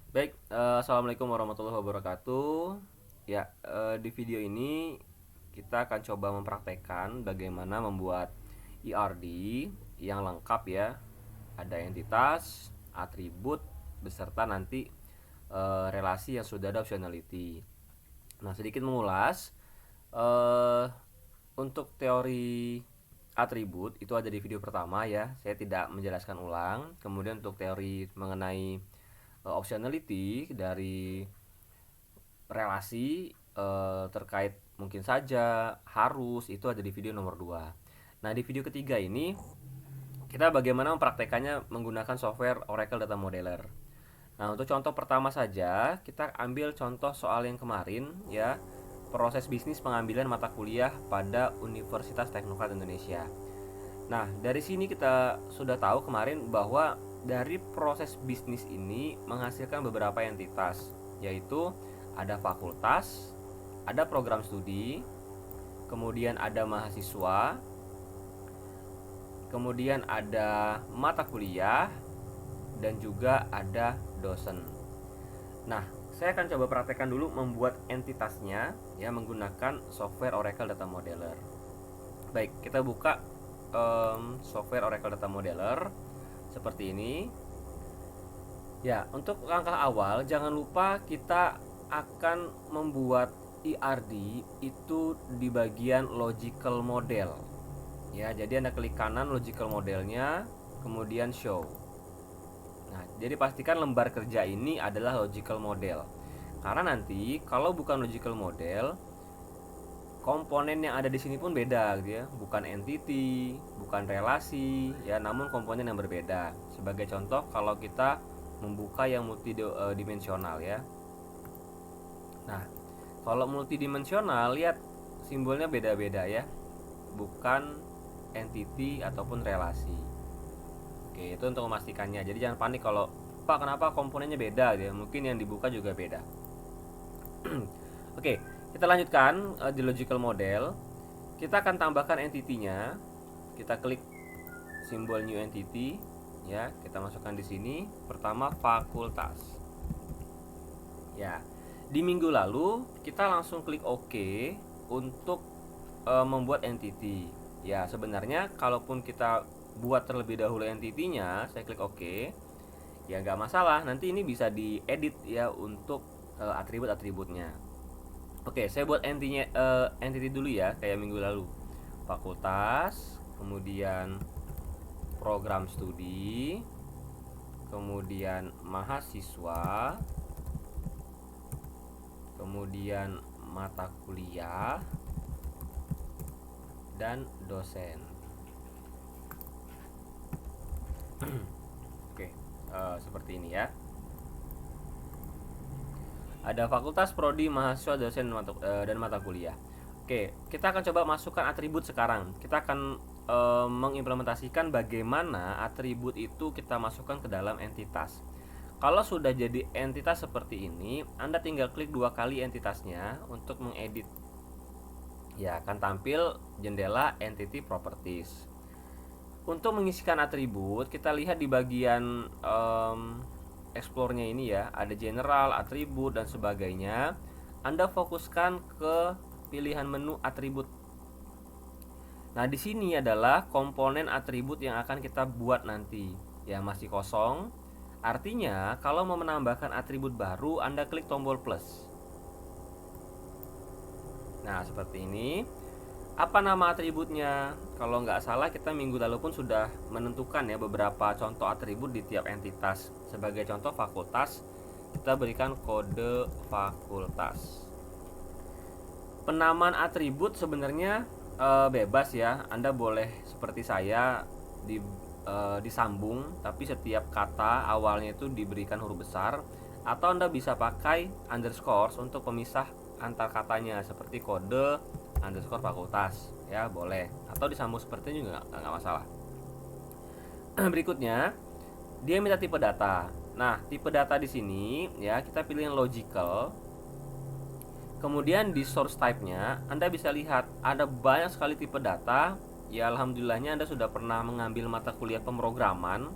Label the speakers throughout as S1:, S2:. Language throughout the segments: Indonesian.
S1: Baik, assalamualaikum warahmatullahi wabarakatuh. Ya, di video ini kita akan coba mempraktekkan bagaimana membuat ERD yang lengkap ya. Ada entitas, atribut, beserta nanti relasi yang sudah ada optionality. Nah, sedikit mengulas, eh, untuk teori atribut itu ada di video pertama ya. Saya tidak menjelaskan ulang. Kemudian untuk teori mengenai optionality dari relasi terkait mungkin saja, harus, itu ada di video nomor 2. Nah, di video ketiga ini kita bagaimana mempraktekannya menggunakan software Oracle Data Modeler. Nah, untuk contoh pertama saja, kita ambil contoh soal yang kemarin ya, proses bisnis pengambilan mata kuliah pada Universitas Teknokrat Indonesia. Nah, dari sini kita sudah tahu kemarin bahwa dari proses bisnis ini menghasilkan beberapa entitas, yaitu ada fakultas, ada program studi, kemudian ada mahasiswa, kemudian ada mata kuliah, dan juga ada dosen. Nah, saya akan coba praktekkan dulu membuat entitasnya ya menggunakan software Oracle Data Modeler. Baik, kita buka software Oracle Data Modeler seperti ini. Ya, untuk langkah awal jangan lupa kita akan membuat ERD itu di bagian logical model. Ya, jadi Anda klik kanan logical modelnya, kemudian show. Nah, jadi pastikan lembar kerja ini adalah logical model. Karena nanti kalau bukan logical model, komponen yang ada di sini pun beda gitu ya, bukan entity, bukan relasi ya, namun komponen yang berbeda. Sebagai contoh, kalau kita membuka yang multidimensional ya. Nah, kalau multidimensional lihat simbolnya beda-beda ya, bukan entity ataupun relasi. Oke, itu untuk memastikannya. Jadi jangan panik kalau Pak kenapa komponennya beda gitu ya, mungkin yang dibuka juga beda. Oke, kita lanjutkan di logical model. Kita akan tambahkan entity-nya. Kita klik simbol new entity ya, kita masukkan di sini. Pertama fakultas. Ya. Di minggu lalu kita langsung klik OK untuk membuat entity. Ya, sebenarnya kalaupun kita buat terlebih dahulu entity-nya, saya klik OK. Ya nggak masalah, nanti ini bisa diedit ya untuk atribut-atributnya. Oke, saya buat entity dulu ya, kayak minggu lalu. Fakultas, kemudian program studi, kemudian mahasiswa, kemudian mata kuliah, dan dosen. Oke, seperti ini ya. Ada fakultas, prodi, mahasiswa, dosen, dan mata kuliah. Oke, kita akan coba masukkan atribut sekarang. Kita akan mengimplementasikan bagaimana atribut itu kita masukkan ke dalam entitas. Kalau sudah jadi entitas seperti ini, Anda tinggal klik 2 kali entitasnya untuk mengedit. Ya, akan tampil jendela Entity Properties. Untuk mengisikan atribut, kita lihat di bagian explore-nya ini ya, ada general, atribut, dan sebagainya. Anda fokuskan ke pilihan menu atribut. Nah, di sini adalah komponen atribut yang akan kita buat nanti. Ya, masih kosong. Artinya, kalau mau menambahkan atribut baru, Anda klik tombol plus. Nah, seperti ini. Apa nama atributnya? Kalau nggak salah kita minggu lalu pun sudah menentukan ya beberapa contoh atribut di tiap entitas. Sebagai contoh fakultas, kita berikan kode fakultas. Penamaan atribut sebenarnya bebas ya. Anda boleh seperti saya disambung, tapi setiap kata awalnya itu diberikan huruf besar, atau Anda bisa pakai underscore untuk pemisah antar katanya seperti kode underscore fakultas ya, boleh, atau disambung seperti ini juga nggak masalah. Berikutnya dia minta tipe data. Nah, tipe data di sini ya kita pilih yang logical. Kemudian di source type-nya Anda bisa lihat ada banyak sekali tipe data. Ya, alhamdulillahnya Anda sudah pernah mengambil mata kuliah pemrograman,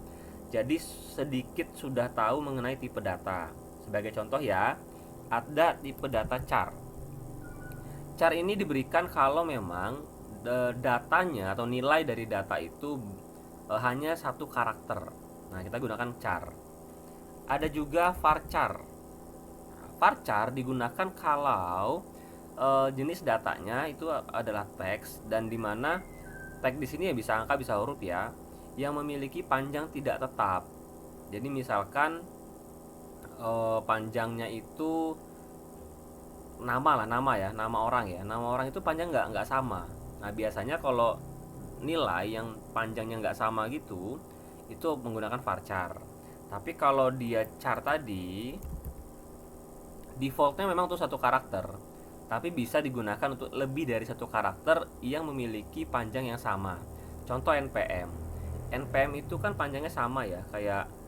S1: jadi sedikit sudah tahu mengenai tipe data. Sebagai contoh ya, ada tipe data char. Char ini diberikan kalau memang datanya atau nilai dari data itu hanya satu karakter. Nah, kita gunakan char. Ada juga varchar. Varchar digunakan kalau jenis datanya itu adalah teks, dan dimana teks di sini ya bisa angka bisa huruf ya, yang memiliki panjang tidak tetap. Jadi misalkan panjangnya itu nama lah, nama ya, nama orang itu panjang nggak sama. Nah, biasanya kalau nilai yang panjangnya nggak sama gitu, itu menggunakan varchar. Tapi kalau dia char tadi, defaultnya memang untuk satu karakter, tapi bisa digunakan untuk lebih dari satu karakter yang memiliki panjang yang sama. Contoh NPM. NPM itu kan panjangnya sama ya, kayak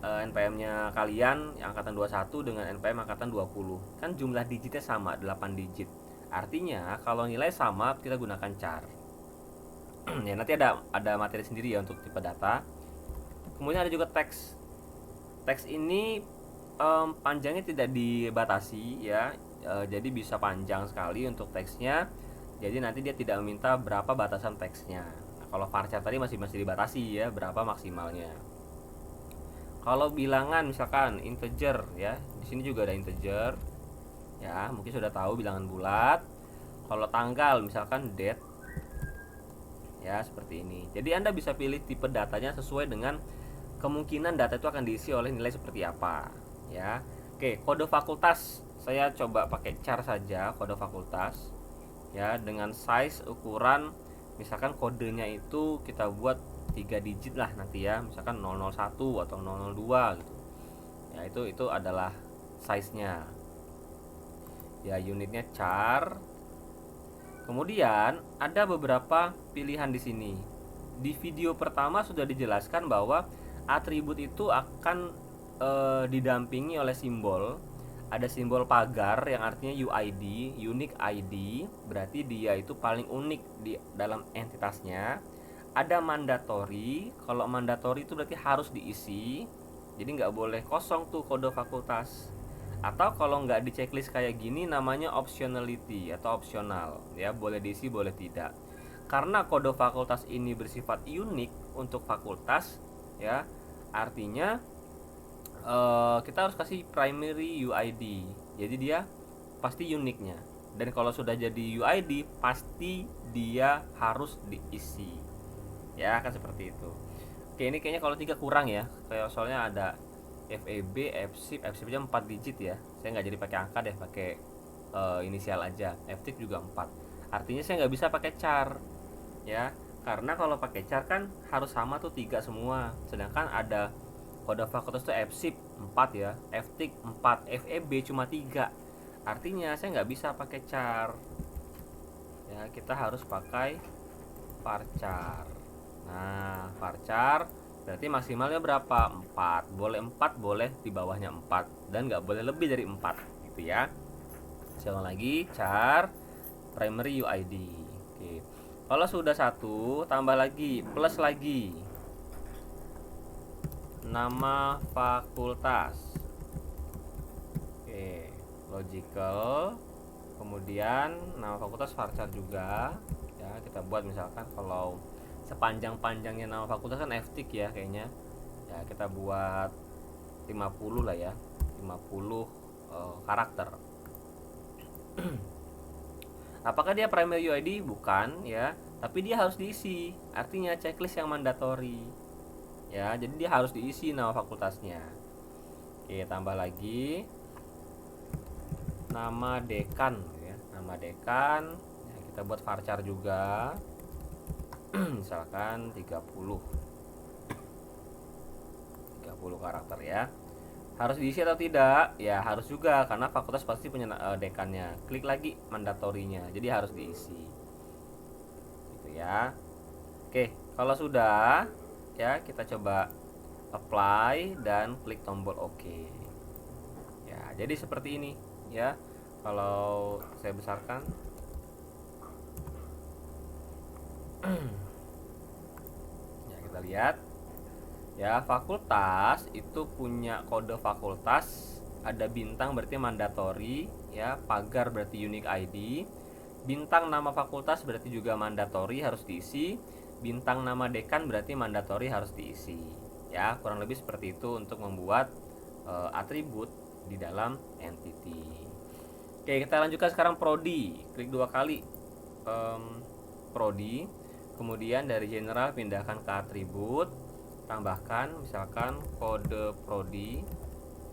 S1: NPM-nya kalian yang angkatan 21 dengan NPM angkatan 20. Kan jumlah digitnya sama, 8 digit. Artinya kalau nilai sama kita gunakan char. Ya, nanti ada materi sendiri ya untuk tipe data. Kemudian ada juga teks. Teks ini panjangnya tidak dibatasi ya. Jadi bisa panjang sekali untuk teksnya. Jadi nanti dia tidak meminta berapa batasan teksnya. Nah, kalau varchar tadi masih dibatasi ya, berapa maksimalnya. Kalau bilangan misalkan integer ya, di sini juga ada integer. Ya, mungkin sudah tahu bilangan bulat. Kalau tanggal misalkan date. Ya, seperti ini. Jadi Anda bisa pilih tipe datanya sesuai dengan kemungkinan data itu akan diisi oleh nilai seperti apa, ya. Oke, kode fakultas. Saya coba pakai char saja kode fakultas. Ya, dengan size ukuran misalkan kodenya itu kita buat 3 digit lah nanti ya, misalkan 001 atau 002 gitu. Ya, itu adalah size-nya. Ya, unitnya char. Kemudian ada beberapa pilihan di sini. Di video pertama sudah dijelaskan bahwa atribut itu akan didampingi oleh simbol. Ada simbol pagar yang artinya UID, unique ID, berarti dia itu paling unik di dalam entitasnya. Ada mandatory. Kalau mandatory itu berarti harus diisi, jadi nggak boleh kosong tuh kode fakultas. Atau kalau nggak di checklist kayak gini namanya optionality atau opsional ya, boleh diisi boleh tidak. Karena kode fakultas ini bersifat unik untuk fakultas ya, artinya kita harus kasih primary UID, jadi dia pasti uniknya. Dan kalau sudah jadi UID pasti dia harus diisi ya, kan seperti itu. Oke, ini kayaknya kalau 3 kurang ya, kayak soalnya ada FEB, FSIP aja 4 digit ya. Saya nggak jadi pakai angka deh, pakai inisial aja. FTIP juga 4. Artinya saya nggak bisa pakai char ya, karena kalau pakai char kan harus sama tuh 3 semua. Sedangkan ada kode fakultas tuh FSIP 4 ya, FTIC 4, FEB cuma 3. Artinya saya nggak bisa pakai char ya, kita harus pakai varchar. Nah, varchar berarti maksimalnya berapa? 4. Boleh 4, boleh di bawahnya 4, dan nggak boleh lebih dari 4 gitu ya. Saya ulang lagi, char primary UID. Oke. Kalau sudah 1, tambah lagi, plus lagi nama fakultas. Oke, logical. Kemudian nama fakultas varchar juga ya, kita buat misalkan kalau sepanjang-panjangnya nama fakultas kan FTIC ya kayaknya. Ya, kita buat 50 lah ya. 50 karakter. Apakah dia primary UID? Bukan ya, tapi dia harus diisi. Artinya checklist yang mandatory. Ya, jadi dia harus diisi nama fakultasnya. Oke, tambah lagi nama dekan ya, nama dekan ya, kita buat varchar juga. Misalkan 30 karakter ya. Harus diisi atau tidak? Ya harus juga, karena fakultas pasti punya dekannya. Klik lagi mandatorinya, jadi harus diisi gitu ya. Oke, kalau sudah ya, kita coba apply dan klik tombol OK ya. Jadi seperti ini ya. Kalau saya besarkan ya, kita lihat ya, fakultas itu punya kode fakultas ada bintang berarti mandatory ya, pagar berarti unique ID, bintang nama fakultas berarti juga mandatory harus diisi, bintang nama dekan berarti mandatory harus diisi ya. Kurang lebih seperti itu untuk membuat atribut di dalam entity. Oke, kita lanjutkan sekarang prodi. Klik 2 kali prodi, kemudian dari general pindahkan ke atribut, tambahkan misalkan kode prodi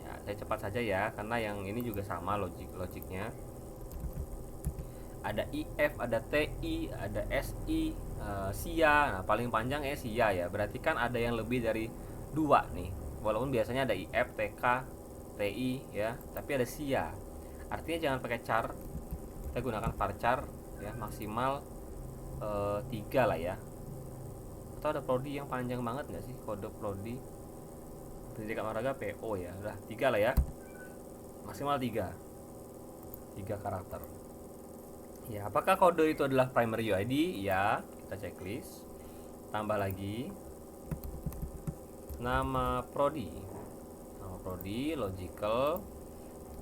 S1: ya. Saya cepat saja ya, karena yang ini juga sama logiknya. Ada IF, ada TI, ada SI, SIA. Nah, paling panjang SIA ya, berarti kan ada yang lebih dari 2 nih. Walaupun biasanya ada IF, TK, TI ya, tapi ada SIA. Artinya jangan pakai char, kita gunakan varchar ya, maksimal 3 lah ya. Atau ada prodi yang panjang banget nggak sih, kode prodi pendidikan olahraga PO ya, udah 3 lah ya, maksimal 3 karakter ya. Apakah kode itu adalah primary UID? Ya, kita checklist. Tambah lagi nama prodi, logical,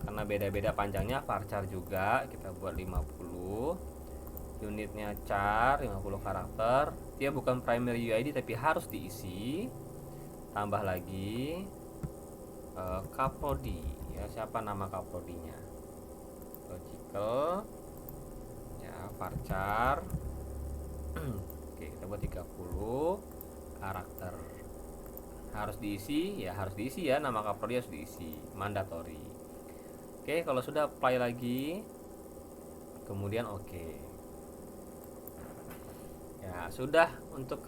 S1: karena beda-beda panjangnya, varchar juga kita buat 50, unitnya char 50 karakter. Dia bukan primary UID tapi harus diisi. Tambah lagi kaprodi ya, siapa nama kaprodinya, logical ya, varchar. Oke, kita buat 30 karakter, harus diisi ya, nama kaprodi harus diisi, mandatory. Oke, kalau sudah apply lagi, kemudian oke. Ya, sudah untuk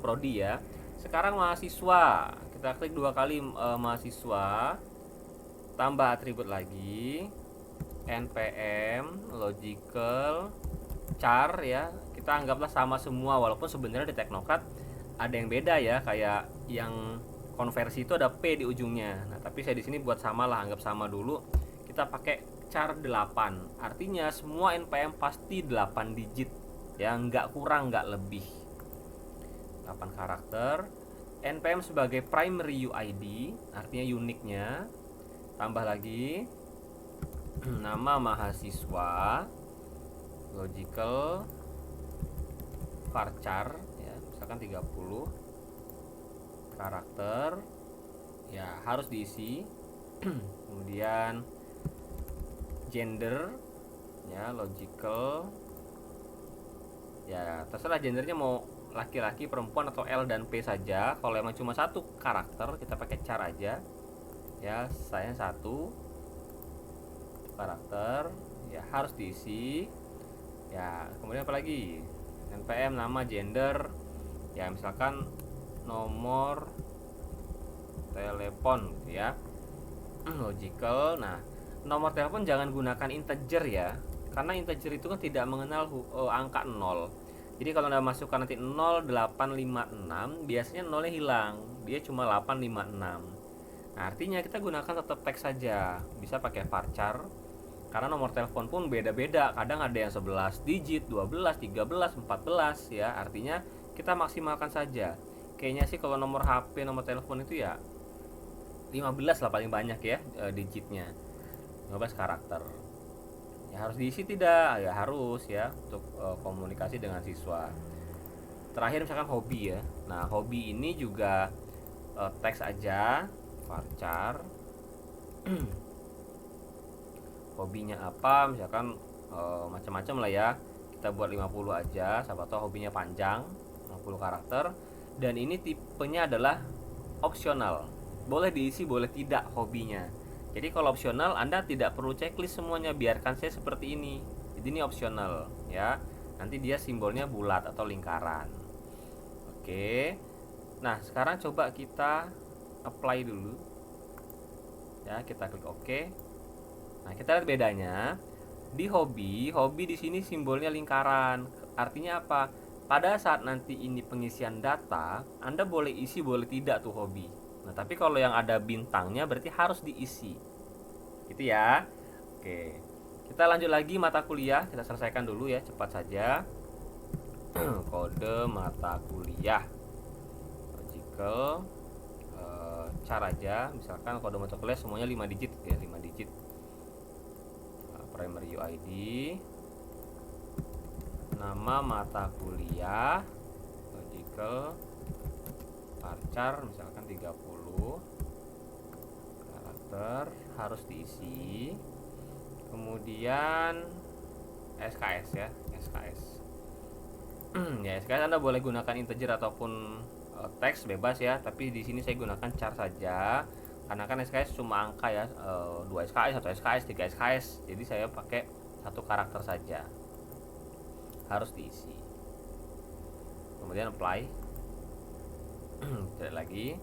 S1: prodi ya. Sekarang mahasiswa, kita klik 2 kali mahasiswa, tambah atribut lagi, npm logical char ya. Kita anggaplah sama semua, walaupun sebenarnya di Teknokat ada yang beda ya, kayak yang konversi itu ada P di ujungnya. Nah, tapi saya di sini buat sama lah, anggap sama dulu. Kita pakai char 8, artinya semua npm pasti 8 digit ya, nggak kurang nggak lebih, 8 karakter. npm sebagai primary UID, artinya uniknya. Tambah lagi nama mahasiswa, logical varchar ya, misalkan 30 karakter ya, harus diisi. Kemudian gender ya, logical ya, terserah gendernya mau laki-laki, perempuan, atau L dan P saja. Kalau emang cuma 1 karakter, kita pakai char aja ya. Saya 1 karakter ya, harus diisi ya. Kemudian apa lagi, npm nama gender ya, misalkan nomor telepon ya, logical. Nah, nomor telepon jangan gunakan integer ya, karena integer itu kan tidak mengenal angka 0. Jadi kalau Anda masukkan nanti 0856, biasanya 0-nya hilang, dia cuma 856. Nah, artinya kita gunakan tetap teks saja, bisa pakai varchar, karena nomor telepon pun beda-beda, kadang ada yang 11 digit, 12, 13, 14 ya. Artinya kita maksimalkan saja. Kayaknya sih kalau nomor HP, nomor telepon itu ya 15 lah paling banyak ya digitnya, 15 karakter. Ya, harus diisi tidak? Ya harus ya, untuk komunikasi dengan siswa. Terakhir misalkan hobi ya. Nah, hobi ini juga teks aja, varchar. Hobinya apa? Misalkan macam-macam lah ya. Kita buat 50 aja, siapa tahu hobinya panjang, 50 karakter. Dan ini tipenya adalah opsional. Boleh diisi, boleh tidak hobinya. Jadi kalau opsional, Anda tidak perlu checklist semuanya, biarkan saya seperti ini. Jadi ini opsional ya. Nanti dia simbolnya bulat atau lingkaran. Oke. Nah, sekarang coba kita apply dulu. Ya, kita klik OK. Nah, kita lihat bedanya. Di hobi di sini simbolnya lingkaran. Artinya apa? Pada saat nanti ini pengisian data, Anda boleh isi, boleh tidak tuh hobi. Nah, tapi kalau yang ada bintangnya berarti harus diisi. Gitu ya. Oke. Kita lanjut lagi mata kuliah, kita selesaikan dulu ya, cepat saja. Kode mata kuliah. Logical char aja, misalkan kode mata kuliah semuanya 5 digit ya, 5 digit. Primary UID, nama mata kuliah, logical, varchar misalkan 30 karakter harus diisi. Kemudian SKS ya, SKS. Ya, SKS Anda boleh gunakan integer ataupun teks bebas ya, tapi di sini saya gunakan char saja karena kan SKS cuma angka ya, 2 SKS, 1 SKS, 3 SKS. Jadi saya pakai 1 karakter saja. Harus diisi. Kemudian apply. Tidak lagi.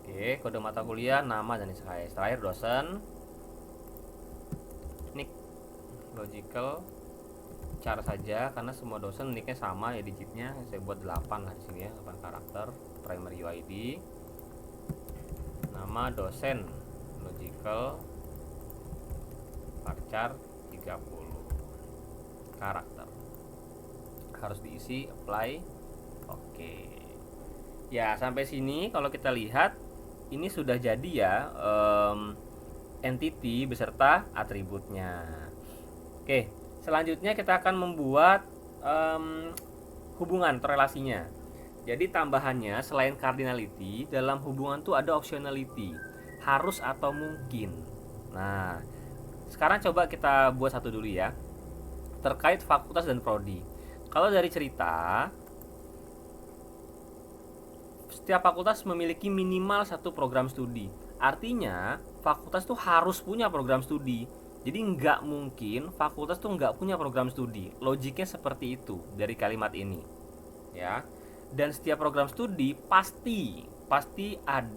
S1: Oke, kode mata kuliah, nama dan SKS. Terakhir dosen. Nick logical char saja karena semua dosen nicknya sama ya digitnya. Saya buat 8 lah di sini ya, 8 karakter. Primary UID, nama dosen, logical, varchar 30 karakter. Harus diisi, apply. Oke. Ya, sampai sini kalau kita lihat ini sudah jadi ya entity beserta atributnya. Oke, selanjutnya kita akan membuat hubungan atau relasinya. Jadi tambahannya selain cardinality, dalam hubungan tuh ada optionality, harus atau mungkin. Nah, sekarang coba kita buat satu dulu ya, terkait fakultas dan prodi. Kalau dari cerita, setiap fakultas memiliki minimal satu program studi. Artinya fakultas tuh harus punya program studi. Jadi nggak mungkin fakultas tuh nggak punya program studi. Logiknya seperti itu dari kalimat ini, ya. Dan setiap program studi pasti ada.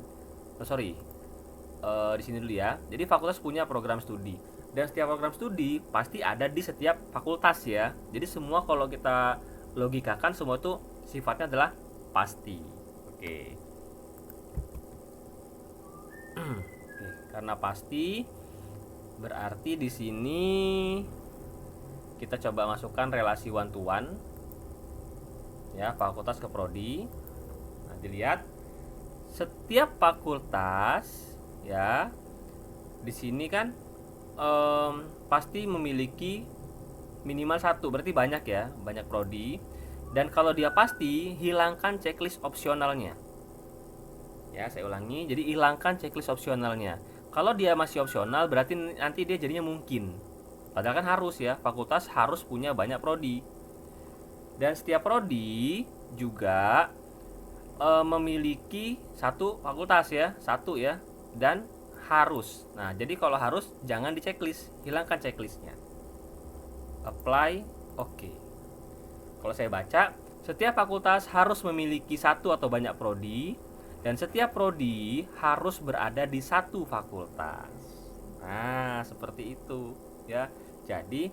S1: Di sini dulu ya. Jadi fakultas punya program studi. Dan setiap program studi pasti ada di setiap fakultas ya. Jadi semua kalau kita logikakan semua tuh sifatnya adalah pasti. Oke. Oke, karena pasti berarti di sini kita coba masukkan relasi one to one ya, fakultas ke prodi. Nah, dilihat setiap fakultas ya di sini kan pasti memiliki minimal satu, berarti banyak ya, banyak prodi. Dan kalau dia pasti, hilangkan checklist opsionalnya. Ya, saya ulangi, jadi hilangkan checklist opsionalnya. Kalau dia masih opsional, berarti nanti dia jadinya mungkin. Padahal kan harus ya, fakultas harus punya banyak prodi. Dan setiap prodi juga memiliki satu fakultas ya, satu ya, dan harus. Nah, jadi kalau harus jangan di checklist, hilangkan checklistnya. Apply, oke. Kalau saya baca, setiap fakultas harus memiliki satu atau banyak prodi, dan setiap prodi harus berada di satu fakultas. Nah, seperti itu ya. Jadi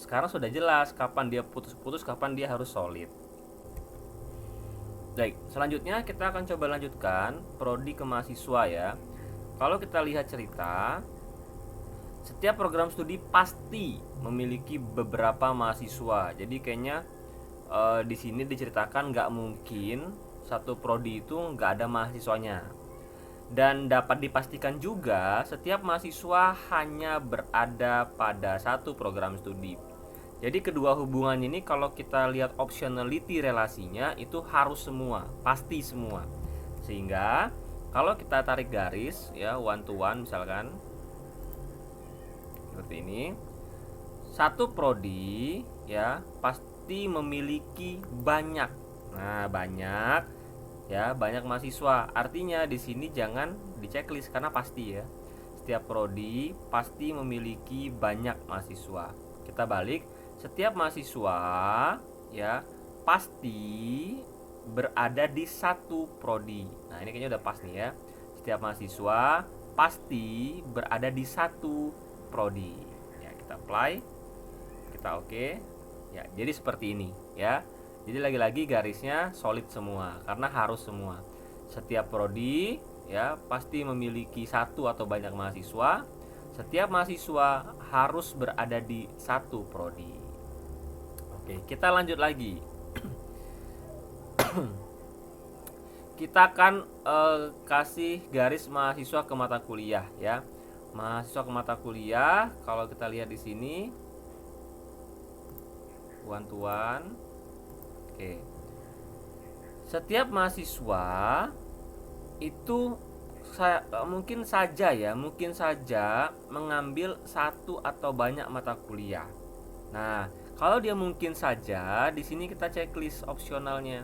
S1: sekarang sudah jelas kapan dia putus-putus, kapan dia harus solid. Baik, selanjutnya kita akan coba lanjutkan prodi ke mahasiswa ya. Kalau kita lihat cerita, setiap program studi pasti memiliki beberapa mahasiswa. Jadi kayaknya di sini diceritakan nggak mungkin satu prodi itu nggak ada mahasiswanya. Dan dapat dipastikan juga setiap mahasiswa hanya berada pada satu program studi. Jadi kedua hubungan ini kalau kita lihat optionality relasinya itu harus semua, pasti semua. Sehingga kalau kita tarik garis ya one to one misalkan seperti ini, satu prodi ya pasti memiliki banyak. Nah, banyak ya, banyak mahasiswa. Artinya di sini jangan di checklist karena pasti ya. Setiap prodi pasti memiliki banyak mahasiswa. Kita balik, setiap mahasiswa ya pasti berada di satu prodi. Nah, ini kayaknya udah pas nih ya. Setiap mahasiswa pasti berada di satu prodi. Ya, kita apply. Kita oke. Ya, jadi seperti ini ya. Jadi lagi-lagi garisnya solid semua karena harus semua. Setiap prodi ya pasti memiliki satu atau banyak mahasiswa. Setiap mahasiswa harus berada di satu prodi. Oke, kita lanjut lagi. kita akan kasih garis mahasiswa ke mata kuliah ya. Mahasiswa ke mata kuliah, kalau kita lihat di sini one-to-one. Oke. Setiap mahasiswa itu mungkin saja mengambil satu atau banyak mata kuliah. Nah, kalau dia mungkin saja, di sini kita checklist opsionalnya.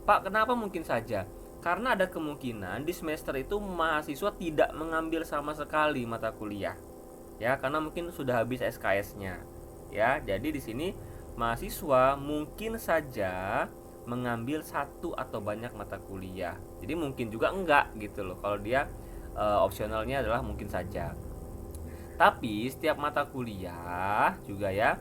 S1: Pak, kenapa mungkin saja? Karena ada kemungkinan di semester itu mahasiswa tidak mengambil sama sekali mata kuliah. Ya, karena mungkin sudah habis SKS-nya. Ya, jadi di sini mahasiswa mungkin saja mengambil satu atau banyak mata kuliah. Jadi mungkin juga enggak gitu loh. Kalau dia opsionalnya adalah mungkin saja. Tapi setiap mata kuliah juga ya.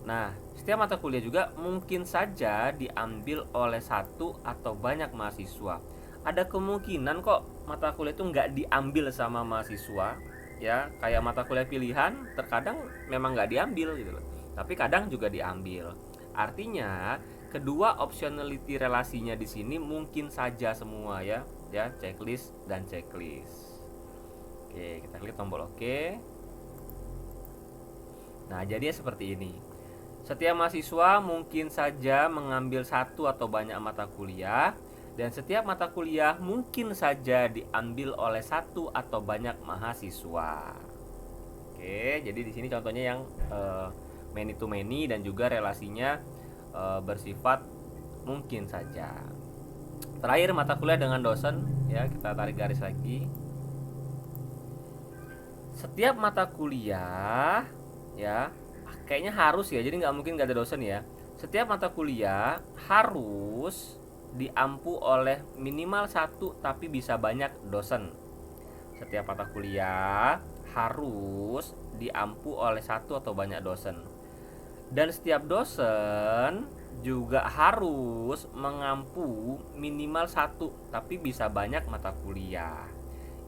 S1: Nah, setiap mata kuliah juga mungkin saja diambil oleh satu atau banyak mahasiswa. Ada kemungkinan kok mata kuliah itu nggak diambil sama mahasiswa, ya. Kayak mata kuliah pilihan, terkadang memang nggak diambil gitu loh. Tapi kadang juga diambil. Artinya, kedua optionality relasinya di sini mungkin saja semua ya, checklist dan checklist. Oke, kita klik tombol oke. Nah, jadi seperti ini. Setiap mahasiswa mungkin saja mengambil satu atau banyak mata kuliah, dan setiap mata kuliah mungkin saja diambil oleh satu atau banyak mahasiswa. Oke, jadi di sini contohnya yang many to many dan juga relasinya bersifat mungkin saja. Terakhir, mata kuliah dengan dosen ya, kita tarik garis lagi. Setiap mata kuliah ya, kayaknya harus ya, jadi nggak mungkin nggak ada dosen ya. Setiap mata kuliah harus diampu oleh minimal satu tapi bisa banyak dosen. Setiap mata kuliah harus diampu oleh satu atau banyak dosen. Dan setiap dosen juga harus mengampu minimal satu tapi bisa banyak mata kuliah.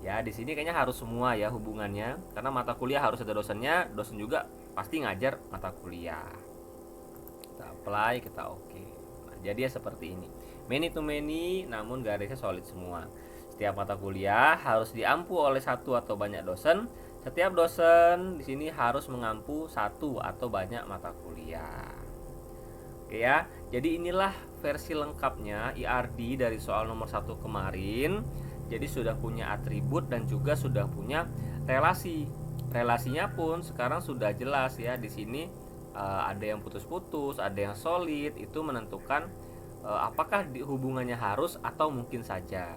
S1: Ya, di sini kayaknya harus semua ya hubungannya, karena mata kuliah harus ada dosennya, dosen juga pasti ngajar mata kuliah. Kita apply, kita oke. Nah, jadi ya seperti ini. Many to many namun garisnya solid semua. Setiap mata kuliah harus diampu oleh satu atau banyak dosen. Setiap dosen di sini harus mengampu satu atau banyak mata kuliah. Oke ya. Jadi inilah versi lengkapnya IRD dari soal nomor 1 kemarin. Jadi sudah punya atribut dan juga sudah punya relasi. Relasinya pun sekarang sudah jelas ya. Di sini ada yang putus-putus, ada yang solid. Itu menentukan apakah hubungannya harus atau mungkin saja.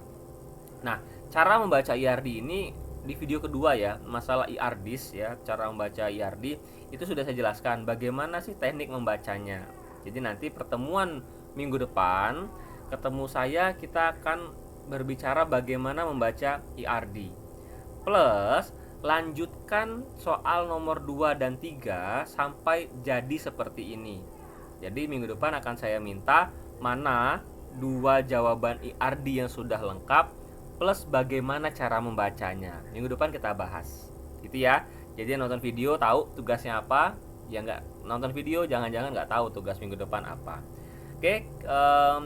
S1: Nah, cara membaca IRD ini di video kedua ya, masalah IRDs ya, cara membaca IRD itu sudah saya jelaskan bagaimana sih teknik membacanya. Jadi nanti pertemuan minggu depan ketemu saya, kita akan berbicara bagaimana membaca IRD. Plus lanjutkan soal nomor 2 dan 3 sampai jadi seperti ini. Jadi minggu depan akan saya minta mana 2 jawaban IRD yang sudah lengkap plus bagaimana cara membacanya. Minggu depan kita bahas. Gitu ya. Jadi nonton video tahu tugasnya apa, ya nggak nonton video jangan-jangan nggak tahu tugas minggu depan apa. Oke,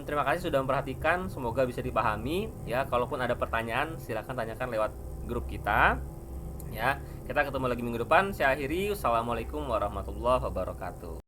S1: terima kasih sudah memperhatikan. Semoga bisa dipahami. Ya, kalaupun ada pertanyaan silahkan tanyakan lewat grup kita. Ya, kita ketemu lagi minggu depan. Saya akhiri. Wassalamualaikum warahmatullahi wabarakatuh.